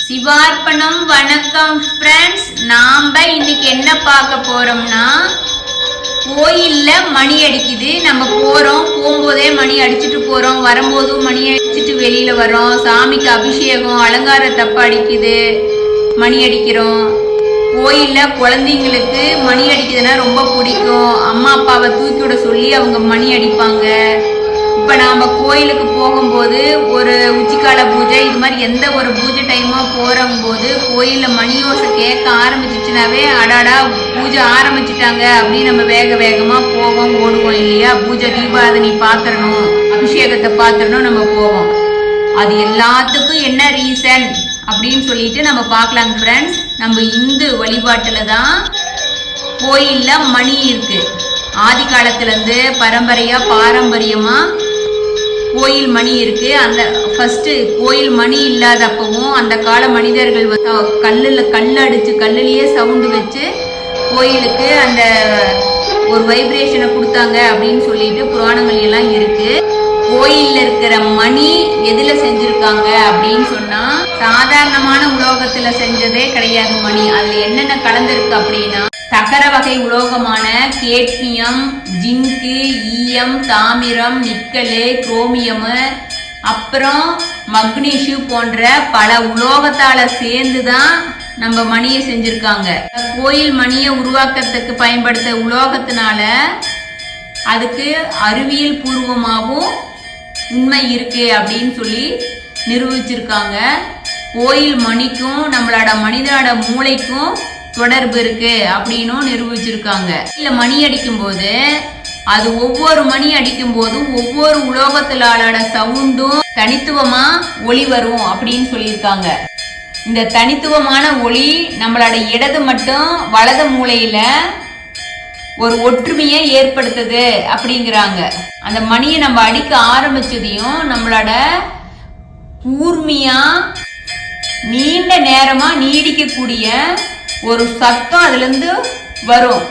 சிவார்ப்பணம். வணக்கம் ஃப்ரெண்ட்ஸ். நாம இன்னைக்கு என்ன பார்க்க போறோம்னா, கோயில்ல மணி அடிக்குது. நம்ம போகும்போதே மணி அடிச்சுட்டு போறோம், வரும்போதும் மணி அடிச்சுட்டு வெளியில வரோம். சாமிக்கு அபிஷேகம் அலங்கார தப்ப அடிக்குது, மணி அடிக்கிறோம். கோயில்ல குழந்தைங்களுக்கு மணி அடிக்குதுன்னா ரொம்ப பிடிக்கும். அம்மா அப்பாவை தூக்கி விட சொல்லி அவங்க மணி அடிப்பாங்க. இப்ப நாம கோயிலுக்கு போகும்போது ஒரு உச்சிக்கால பூஜை இது மாதிரி எந்த ஒரு பூஜை டைமா போகும்போது கோயில்ல மணியோசை கேட்க ஆரம்பிச்சிச்சுனாவே அடாடா பூஜை ஆரம்பிச்சுட்டாங்க அப்படின்னு நம்ம வேக வேகமா போவோம், ஓடுவோம் இல்லையா? பூஜை தீபாரதனை பாத்திரணும், அபிஷேகத்தை பாத்திரணும், நம்ம போவோம். அது எல்லாத்துக்கும் என்ன ரீசன் அப்படின்னு சொல்லிட்டு நம்ம பார்க்கலாங்க ஃப்ரெண்ட்ஸ். நம்ம இந்து வழிபாட்டுல தான் கோயில்ல மணி இருக்கு. ஆதி காலத்துல இருந்து பாரம்பரியமா கோயில் மணி இருக்கு. அந்த ஃபர்ஸ்ட் கோயில் மணி இல்லாதப்பவும் அந்த கால மனிதர்கள் கல் அடிச்சு கல்லுலயே சவுண்டு வச்சு கோயிலுக்கு அந்த ஒரு வைப்ரேஷனை கொடுத்தாங்க அப்படின்னு சொல்லிட்டு புராணங்கள் எல்லாம் இருக்கு. கோயில்ல இருக்கிற மணி எதுல செஞ்சிருக்காங்க அப்படின்னு சொன்னா, சாதாரணமான உலோகத்துல செஞ்சதே கிடையாது மணி. அதுல என்னென்ன கலந்துருக்கு அப்படின்னா, தகர வகை உலோகமான கேட்மியம், ஜிங்கு, ஈயம், தாமிரம், நிக்கலு, குரோமியம், அப்புறம் மக்னீஷு போன்ற பல உலோகத்தால சேர்ந்துதான் நம்ம மணியை செஞ்சிருக்காங்க. கோயில் மணியை உருவாக்கத்துக்கு பயன்படுத்த உலோகத்தினால அதுக்கு அறிவியல் பூர்வமாகவும் உண்மை இருக்கு அப்படின்னு சொல்லி நிரூபிச்சிருக்காங்க. கோயில் மணிக்கும் நம்மளோட மனிதனோட மூளைக்கும் தொடர்பு இருக்கு அப்படின்னும் நிரூபிச்சிருக்காங்க. இல்ல மணி அடிக்கும் போது அது ஒவ்வொரு மணி அடிக்கும் போதும் ஒவ்வொரு உலோகத்திலான சவுண்டும் தனித்துவமா ஒளி வரும் அப்படின்னு சொல்லியிருக்காங்க. இந்த தனித்துவமான ஒளி நம்மளோட இடது மட்டும் வலது மூளையில ஒரு ஒற்றுமையை ஏற்படுத்துது அப்படிங்கிறாங்க. அந்த மணியை நம்ம அடிக்க ஆரம்பிச்சதையும் நம்மளோட கூர்மையா நீண்ட நேரமா நீடிக்கக்கூடிய ஒரு சத்தம் அதுல இருந்து வரும்.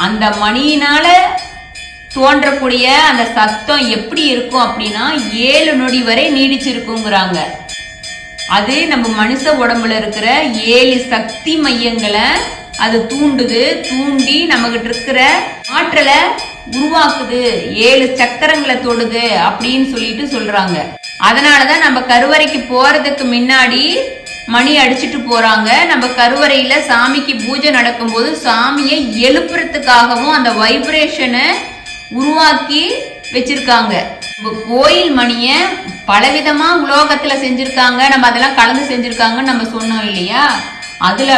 அந்த மணியினால தோன்றக்கூடிய அந்த சத்தம் எப்படி இருக்கும் அப்படின்னா 7 நொடி வரை நீடிச்சிருக்குங்கிறாங்க. அது நம்ம மனுஷ உடம்புல இருக்கிற 7 சக்தி மையங்களை அது தூண்டி நம்ம கிட்ட இருக்கிற ஆற்றலை உருவாக்குது, 7 சக்கரங்களை தொடுது அப்படின்னு சொல்லிட்டு சொல்றாங்க. அதனாலதான் நம்ம கருவறைக்கு போறதுக்கு முன்னாடி மணி அடிச்சுட்டு போறாங்க. நம்ம கருவறையில சாமிக்கு பூஜை நடக்கும் போது சாமியை எழுப்புறதுக்காகவும் அந்த வைப்ரேஷனை உருவாக்கி வச்சிருக்காங்க. கோயில் மணிய பலவிதமா உலோகத்துல செஞ்சிருக்காங்க, நம்ம அதெல்லாம் கலந்து செஞ்சிருக்காங்கன்னு நம்ம சொன்னோம் இல்லையா? அதுல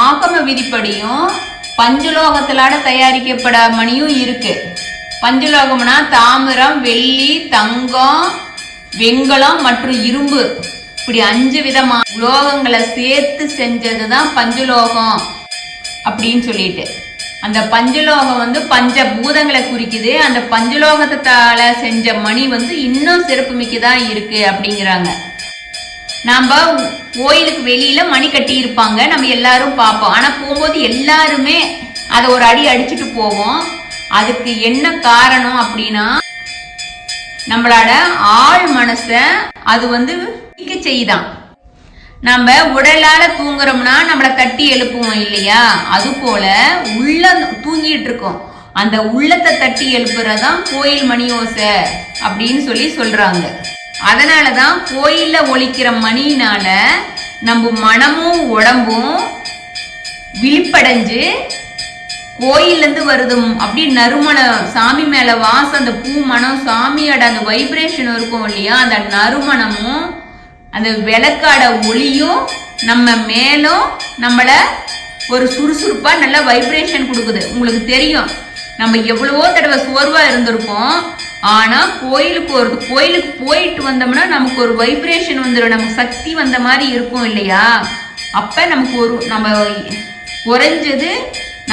ஆகம விதிப்படியும் பஞ்சலோகத்திலான தயாரிக்கப்பட மணியும் இருக்கு. பஞ்சலோகம்னா தாமிரம், வெள்ளி, தங்கம், வெண்கலம் மற்றும் இரும்பு, இப்படி 5 விதமான உலோகங்களை சேர்த்து செஞ்சதுதான் பஞ்சலோகம் அப்படின்னு சொல்லிட்டு. அந்த பஞ்சலோகம் பஞ்ச பூதங்களை குறிக்குது. அந்த பஞ்சலோகத்தால செஞ்ச மணி இன்னும் சிறப்பு மிக்கதா இருக்கு அப்படிங்கிறாங்க. நாம கோயிலுக்கு வெளியில மணி கட்டி இருப்பாங்க, நம்ம எல்லாரும் பார்ப்போம். ஆனா போகும்போது எல்லாருமே அதை ஒரு அடி அடிச்சுட்டு போவோம். அதுக்கு என்ன காரணம் அப்படின்னா, நம்மளோட ஆள் மனச அது செய்தான். நம்ம உடலால தூங்குறோம்னா நம்மள தட்டி எழுப்புவோம் இல்லையா? அது போல உள்ள தூங்கிட்டு இருக்கோம், அந்த உள்ளத்தை தட்டி எழுப்புறதான் கோயில் மணி ஓசை அப்படின்னு சொல்றாங்க. அதனாலதான் கோயில்ல ஒலிக்கிற மணினால நம்ம மனமும் உடம்பும் விழிப்படைஞ்சு கோயில்ல இருந்து வருது அப்படி நறுமணம், சாமி மேல வாசம், அந்த பூ மனம், சாமியோட அந்த வைப்ரேஷன் இருக்கும் இல்லையா? அந்த நறுமணமும் அந்த விளக்காட ஒளியும் நம்ம மேலும் நம்மள ஒரு சுறுசுறுப்பா நல்ல வைப்ரேஷன் கொடுக்குது. உங்களுக்கு தெரியும், நம்ம எவ்வளவோ தடவை சோர்வா இருந்திருப்போம், ஆனா கோயிலுக்கு போயிட்டு வந்தோம்னா நமக்கு ஒரு வைப்ரேஷன் வந்துடும், நமக்கு சக்தி வந்த மாதிரி இருக்கும் இல்லையா? அப்ப நமக்கு நம்ம குறைஞ்சது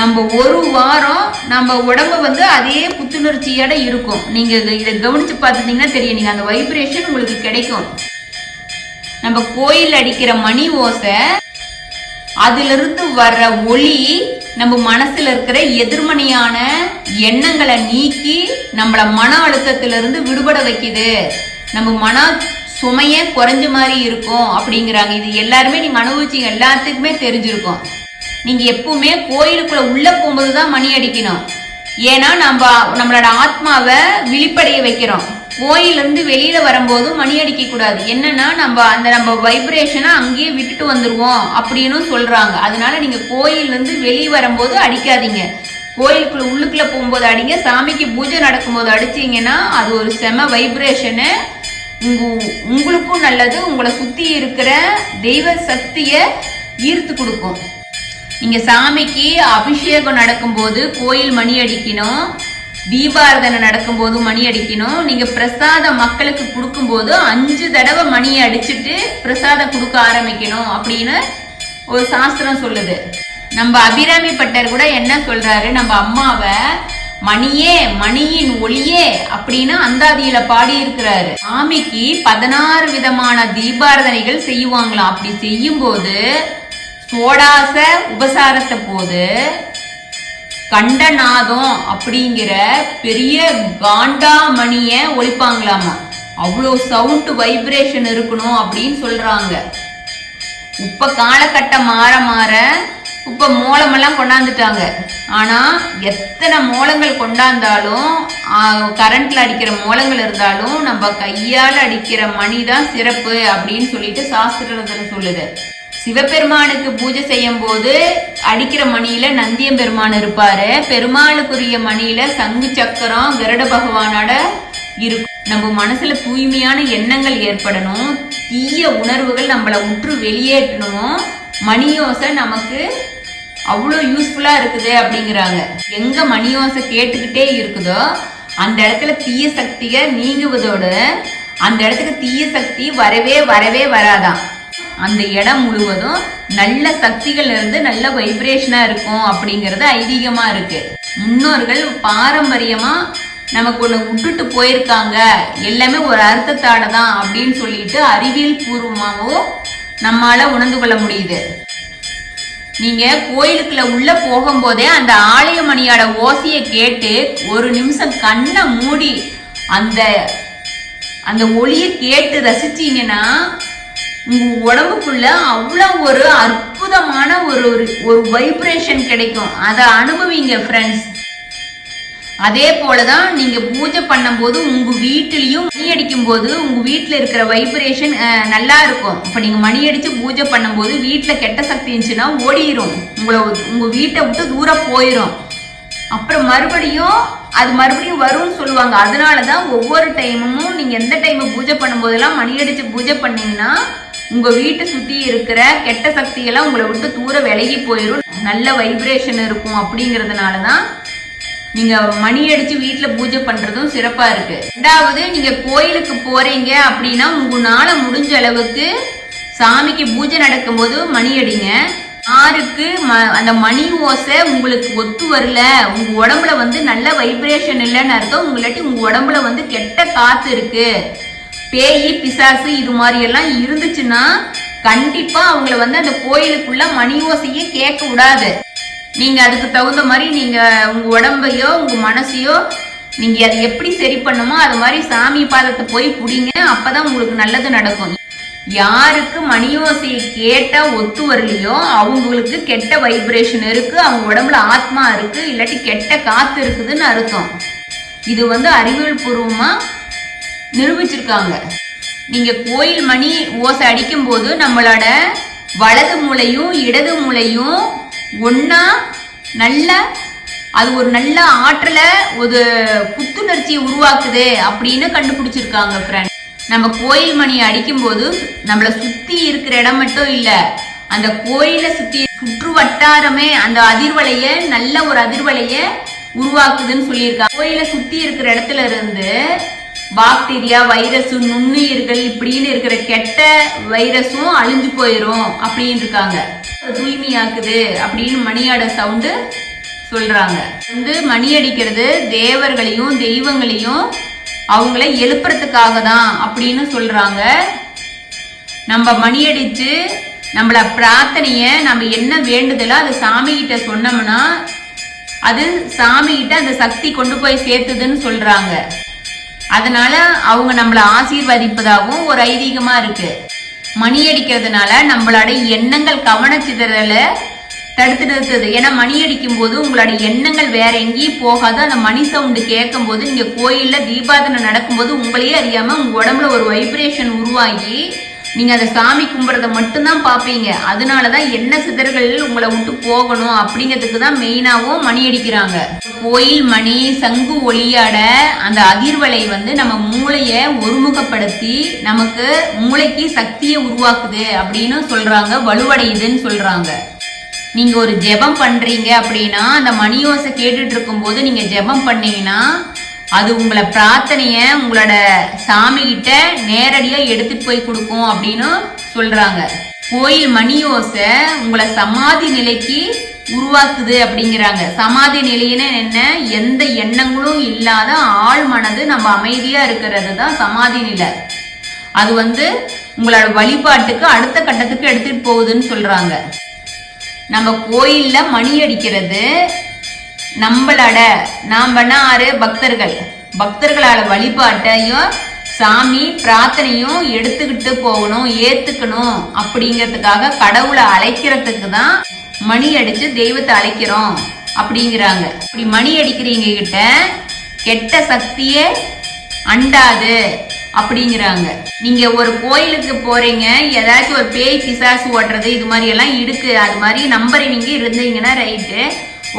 நம்ம ஒரு வாரம் நம்ம உடம்பு அதே புத்துணர்ச்சியோட இருக்கும். நீங்க இதை கவனிச்சு பார்த்துட்டீங்கன்னா தெரியும், நீங்க அந்த வைப்ரேஷன் உங்களுக்கு கிடைக்கும். நம்ம கோயில் அடிக்கிற மணி ஓசை, அதுல இருந்து வர்ற ஒளி நம்ம மனசுல இருக்கிற எதிர்மறையான எண்ணங்களை நீக்கி நம்மள மன அழுத்தத்திலிருந்து விடுபட வைக்குது. நம்ம மன சுமைய குறைஞ்ச மாதிரி இருக்கும் அப்படிங்கிறாங்க. இது எல்லாருமே நீங்க அனுபவிச்சீங்க, எல்லாத்துக்குமே தெரிஞ்சிருக்கும். நீங்க எப்பவுமே கோயிலுக்குள்ள உள்ள போகும்போதுதான் மணி அடிக்கணும். ஏன்னா நம்மளோட ஆத்மாவை விழிப்படைய வைக்கிறோம். கோயிலிருந்து வெளியில வரும்போது மணி அடிக்க கூடாது. என்னன்னா நம்ம வைப்ரேஷனை அங்கேயே விட்டுட்டு வந்துருவோம் அப்படின்னு சொல்றாங்க. அதனால நீங்க கோயிலிருந்து வெளியே வரும்போது அடிக்காதீங்க. கோயிலுக்குள்ள உள்ளுக்குள்ள போகும்போது அடிங்க. சாமிக்கு பூஜை நடக்கும்போது அடிச்சீங்கன்னா அது ஒரு செம வைப்ரேஷனு. உங்களுக்கும் நல்லது, உங்களை சுத்தி இருக்கிற தெய்வ சக்திய ஈர்த்து கொடுக்கும். நீங்க சாமிக்கு அபிஷேகம் நடக்கும்போது கோயில் மணி அடிக்கணும். தீபாராதனை நடக்கும்போது மணி அடிக்கணும். நீங்க பிரசாதம் மக்களுக்கு கொடுக்கும்போது 5 தடவை மணியை அடிச்சுட்டு பிரசாதம் கொடுக்க ஆரம்பிக்கணும் அப்படின்னு ஒரு சாஸ்திரம் சொல்லுது. நம்ம அபிராமி பட்டர் கூட என்ன சொல்றாரு, நம்ம அம்மாவை மணியே மணியின் ஒளியே அப்படின்னு அந்தாதியில பாடி இருக்கிறாரு. சாமிக்கு 16 விதமான தீபாராதனைகள் செய்வாங்களாம். அப்படி செய்யும் போது சோடாச உபசாரத்தை போது கண்டநாதம் அப்படிங்கிற பெரிய காண்டாமணிய ஒழிப்பாங்களாமா. அவ்வளோ சவுண்ட் வைப்ரேஷன் இருக்கணும் அப்படின்னு சொல்றாங்க. இப்ப காலகட்டம் மாற மாற இப்ப மூலமெல்லாம் கொண்டாந்துட்டாங்க. ஆனா எத்தனை மூலங்கள் கொண்டாந்தாலும் கரண்ட்ல அடிக்கிற மூலங்கள் இருந்தாலும் நம்ம கையால அடிக்கிற மணி தான் சிறப்பு அப்படின்னு சொல்லிட்டு சாஸ்திரத்துல சொல்லுது. சிவபெருமானுக்கு பூஜை செய்யும் போது அடிக்கிற மணியில நந்தியம் பெருமான் இருப்பாரு. பெருமாளுக்குரிய மணியில சங்கு சக்கரம் கருட பகவானோட இருக்கும். நம்ம மனசுல தூய்மையான எண்ணங்கள் ஏற்படணும். தீய உணர்வுகள் நம்மளை உற்று வெளியேற்றணும். மணியோசை நமக்கு அவ்வளோ யூஸ்ஃபுல்லா இருக்குது அப்படிங்கிறாங்க. எங்க மணியோசை கேட்டுக்கிட்டே இருக்குதோ அந்த இடத்துல தீய சக்தியை நீங்குவதோடு அந்த இடத்துக்கு தீய சக்தி வரவே வரவே வராதான். அந்த இடம் முழுவதும் நல்ல சக்திகள் இருந்து நல்ல வைப்ரேஷனா இருக்கும் அப்படிங்கறது ஐதீகமா இருக்கு. முன்னோர்கள் பாரம்பரியமா நமக்கு ஒண்ணு விட்டுட்டு போயிருக்காங்க, எல்லாமே ஒரு அர்த்தத்தாட தான் அப்படின்னு சொல்லிட்டு அறிவியல் பூர்வமாகவும் நம்மால உணர்ந்து கொள்ள முடியுது. நீங்க கோயிலுக்குள்ள உள்ள போகும்போதே அந்த ஆலய மணியோட ஓசையை கேட்டு ஒரு நிமிஷம் கண்ணை மூடி அந்த ஒளியை கேட்டு ரசிச்சீங்கன்னா உங்க உடம்புக்குள்ள அவ்வளவு ஒரு அற்புதமான ஒரு வைப்ரேஷன் கிடைக்கும். அதை அனுபவிங்க ஃப்ரெண்ட்ஸ். அதே போலதான் நீங்க பூஜை பண்ணும் போது உங்க வீட்டிலையும் மணி அடிக்கும் போது உங்க வீட்டுல இருக்கிற வைப்ரேஷன் நல்லா இருக்கும். இப்ப நீங்க மணி அடிச்சு பூஜை பண்ணும் போது வீட்டுல கெட்ட சக்தி இருந்துச்சுன்னா ஓடிரும், உங்க வீட்டை விட்டு தூரம் போயிரும். அப்புறம் மறுபடியும் வரும்னு சொல்லுவாங்க. அதனாலதான் ஒவ்வொரு டைமும் நீங்க எந்த டைம் பூஜை பண்ணும் போதெல்லாம் மணி அடிச்சு பூஜை பண்ணீங்கன்னா உங்க வீட்டை சுத்தி இருக்கிற கெட்ட சக்தி எல்லாம் உங்களை விட்டு தூரம் விலகி போயிடும், நல்ல வைப்ரேஷன் இருக்கும். அப்படிங்கறதுனாலதான் நீங்க மணி அடிச்சு வீட்டுல பூஜை பண்றதும் சிறப்பா இருக்கு. ரெண்டாவது, நீங்க கோயிலுக்கு போறீங்க அப்படின்னா உங்களால முடிஞ்ச அளவுக்கு சாமிக்கு பூஜை நடக்கும் போது மணி அடிங்க. யாருக்கு அந்த மணி ஓசை உங்களுக்கு ஒத்து வரல, உங்க உடம்புல நல்ல வைப்ரேஷன் இல்லைன்னு அர்த்தம். உங்களாட்டி உங்க உடம்புல கெட்ட காத்து இருக்கு, பேய் பிசாசு இது மாதிரி எல்லாம் இருந்துச்சுன்னா கண்டிப்பா அவங்கள அந்த கோயிலுக்குள்ள மணி ஓசையே கேட்க விடாது. நீங்க அதுக்கு தகுந்த மாதிரி நீங்க உங்க உடம்பையோ உங்க மனசையோ நீங்க அதை எப்படி சரி பண்ணுமோ அது மாதிரி சாமி பாதத்தை போய் புடிங்க. அப்பதான் உங்களுக்கு நல்லது நடக்கும். யாருக்கு மணியோசையை கேட்டா ஒத்து வரலையோ அவங்களுக்கு கெட்ட வைப்ரேஷன் இருக்கு, அவங்க உடம்புல ஆத்மா இருக்கு, இல்லாட்டி கெட்ட காத்து இருக்குதுன்னு அர்த்தம். இது அறிவியல் பூர்வமா நிரூபிச்சிருக்காங்க. நீங்க கோயில் மணி ஓசை அடிக்கும் போது நம்மளோட வலது மூளையும் இடது மூளையும் ஒன்னா அது ஒரு நல்ல ஆற்றலை ஒரு புத்துணர்ச்சியை உருவாக்குது அப்படின்னு கண்டுபிடிச்சிருக்காங்க ஃப்ரெண்ட். நம்ம கோயில் மணியை அடிக்கும் போது நம்மளை சுத்தி இருக்கிற இடம் மட்டும் இல்ல, அந்த கோயில சுத்தி சுற்று வட்டாரமே அந்த அதிர்வலைய நல்ல ஒரு அதிர்வலைய உருவாக்குதுன்னு சொல்லியிருக்காங்க. கோயில சுத்தி இருக்கிற இடத்துல இருந்து பாக்டீரியா வைரஸ் நுண்ணுயிர்கள் இப்படின்னு இருக்கிற கெட்ட வைரஸும் அழிஞ்சு போயிரும் அப்படின்னு இருக்காங்க. தூய்மையாக்குது அப்படின்னு மணியோட சவுண்டு சொல்றாங்க. மணி அடிக்கிறது தேவர்களையும் தெய்வங்களையும் அவங்கள எழுப்புறதுக்காக தான் அப்படின்னு சொல்றாங்க. நம்ம மணி அடிச்சு நம்மள பிரார்த்தனைய நம்ம என்ன வேண்டுதலோ அது சாமி கிட்ட சொன்னோம்னா அது சாமி கிட்ட அந்த சக்தி கொண்டு போய் சேர்த்துதுன்னு சொல்றாங்க. அதனால அவங்க நம்மளை ஆசீர்வதிப்பதாகவும் ஒரு ஐதீகமா இருக்கு. மணி அடிக்கிறதுனால நம்மளோட எண்ணங்கள் கவனச்சிதறல தடுத்து நிறுத்துது. ஏன்னா மணி அடிக்கும் போது உங்களோட எண்ணங்கள் வேற எங்கேயும் போகாது. அந்த மணி சவுண்டு கேட்கும் போது நீங்க கோயில்ல தீபாதனை நடக்கும்போது உங்களையே அறியாம உங்க உடம்புல ஒரு வைப்ரேஷன் உருவாகி நீங்க அந்த சாமி கும்பிட்றத மட்டும்தான் பார்ப்பீங்க. அதனாலதான் எண்ண சிதறல்கள் உங்களை விட்டு போகணும் அப்படிங்கிறதுக்கு தான் மெயினாவும் மணி அடிக்கிறாங்க. கோயில் மணி சங்கு ஒளியாட அந்த அதிர்வலை நம்ம மூளைய ஒருமுகப்படுத்தி நமக்கு மூளைக்கு சக்தியை உருவாக்குது அப்படின்னு சொல்றாங்க, வலுவடையுதுன்னு சொல்றாங்க. நீங்க ஒரு ஜெபம் பண்றீங்க அப்படின்னா அந்த மணியோசை கேட்டுட்டு இருக்கும் போது நீங்க ஜெபம் பண்ணீங்கன்னா அது உங்களை பிரார்த்தனைய உங்களோட சாமி கிட்ட நேரடியா எடுத்துட்டு போய் கொடுக்கும் அப்படின்னு சொல்றாங்க. கோயில் மணியோசை உங்களை சமாதி நிலைக்கு உருவாக்குது அப்படிங்கிறாங்க. சமாதி நிலைன்னு என்ன? எந்த எண்ணங்களும் இல்லாத ஆழ் மனது நம்ம அமைதியா இருக்கிறது தான் சமாதி நிலை. அது உங்களோட வழிபாட்டுக்கு அடுத்த கட்டத்துக்கு எடுத்துட்டு போகுதுன்னு சொல்றாங்க. நம்ம கோயில்ல மணி அடிக்கிறது நம்மளோட ஆறு பக்தர்களால வழிபாட்டையும் சாமி பிரார்த்தனையும் எடுத்துக்கிட்டு போகணும், ஏத்துக்கணும் அப்படிங்கிறதுக்காக கடவுளை அழைக்கிறதுக்கு தான் மணி அடிச்சு தெய்வத்தை அழைக்கிறோம் அப்படிங்கிறாங்க. இப்படி மணி அடிக்கிறீங்க கிட்ட கெட்ட சக்தியே அண்டாது அப்படிங்கிறாங்க. நீங்க ஒரு கோயிலுக்கு போறீங்க, ஏதாச்சும் ஒரு பேய் பிசாசு ஓட்டுறது இது மாதிரி எல்லாம் இருக்கு, அது மாதிரி நம்புறவங்க இருந்தீங்கன்னா ரைட்டு.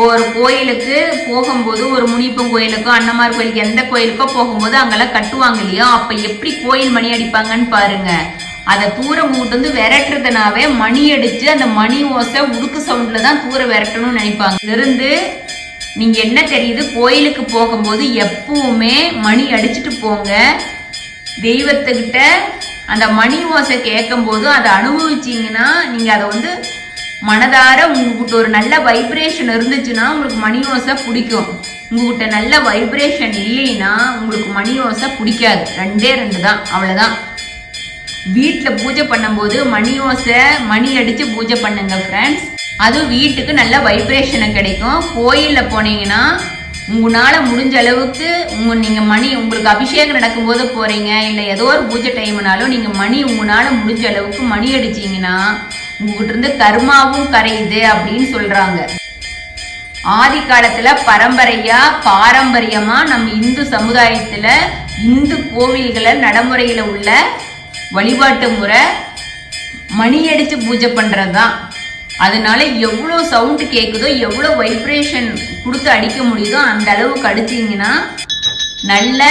ஒரு கோயிலுக்கு போகும்போது ஒரு முனிப்பன் கோயிலுக்கோ அன்னமார் கோயிலுக்கு எந்த கோயிலுக்கோ போகும்போது அங்கெல்லாம் கட்டுவாங்க இல்லையோ, அப்ப எப்படி கோயில் மணி அடிப்பாங்கன்னு பாருங்க. அதை தூரம் கூட்டு விரட்டுறதுனாவே மணி அடிச்சு அந்த மணி ஓசை உடுக்கு சவுண்ட்ல தான் தூர விரட்டணும்னு நினைப்பாங்க. இருந்து நீங்க என்ன தெரியுது, கோயிலுக்கு போகும்போது எப்பவுமே மணி அடிச்சுட்டு போங்க. தெய்வத்துக்கிட்ட அந்த மணி ஓசை கேட்கும் போது அதை அனுபவிச்சீங்கன்னா நீங்க அதை மனதார உங்ககிட்ட ஒரு நல்ல வைப்ரேஷன் இருந்துச்சுன்னா உங்களுக்கு மணி ஓசை பிடிக்கும். உங்ககிட்ட நல்ல வைப்ரேஷன் இல்லைன்னா உங்களுக்கு மணி ஓசை பிடிக்காது. ரெண்டு தான், அவ்வளவுதான். வீட்டில் பூஜை பண்ணும்போது மணி ஓசை மணி அடிச்சு பூஜை பண்ணுங்க ஃப்ரெண்ட்ஸ். அது வீட்டுக்கு நல்ல வைப்ரேஷனை கிடைக்கும். கோயில்ல போனீங்கன்னா உங்களால முடிஞ்ச அளவுக்கு நீங்க மணி உங்களுக்கு அபிஷேகம் நடக்கும்போது போறீங்க, இல்லை ஏதோ ஒரு பூஜை டைம்னாலும் நீங்க மணி உங்களால முடிஞ்ச அளவுக்கு மணி அடிச்சீங்கன்னா உங்ககிட்ட இருந்து கர்மாவும் கரையுது அப்படின்னு சொல்றாங்க. ஆதி காலத்துல பாரம்பரியமா நம்ம இந்து சமுதாயத்துல இந்து கோவில்களை நடைமுறையில உள்ள வழிபாட்டு முறை மணி அடிச்சு பூஜை பண்றதுதான். அதனால எவ்வளோ சவுண்டு கேட்குதோ எவ்வளோ வைப்ரேஷன் கொடுத்து அடிக்க முடியுதோ அந்த அளவுக்கு அடிச்சிங்கன்னா நல்ல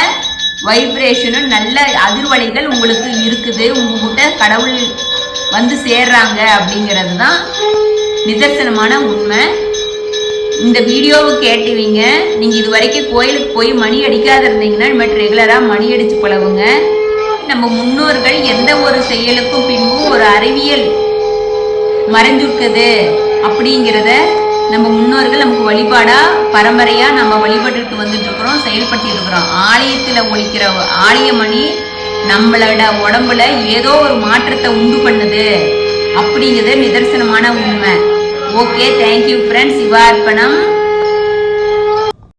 வைப்ரேஷனும் நல்ல அதிர்வலைகள் உங்களுக்கு இருக்குது. உங்ககிட்ட கடவுள் சேர்றாங்க அப்படிங்கிறது தான் நிதர்சனமான உண்மை. இந்த வீடியோவை கேட்டுவீங்க. நீங்க இது வரைக்கும் கோயிலுக்கு போய் மணி அடிக்காத இருந்தீங்கன்னா இனிமேல் ரெகுலரா மணி அடிச்சு பழகுங்க. நம்ம முன்னோர்கள் எந்த ஒரு செயலுக்கும் பின்பும் ஒரு அறிவியல் மறைஞ்சிருக்குது அப்படிங்கிறத நம்ம முன்னோர்கள் நமக்கு வழிபாடா பரம்பரையா நம்ம வழிபட்டுட்டு வந்துட்டு இருக்கிறோம், செயல்பட்டு இருக்கிறோம். ஆலயத்துல ஒலிக்கிற ஆலய மணி நம்மளோட உடம்புல ஏதோ ஒரு மாற்றத்தை உண்டு பண்ணுது அப்படிங்கிறது நிதர்சனமான உண்மை. Okay, thank you friends. சிவார்ப்பணம்.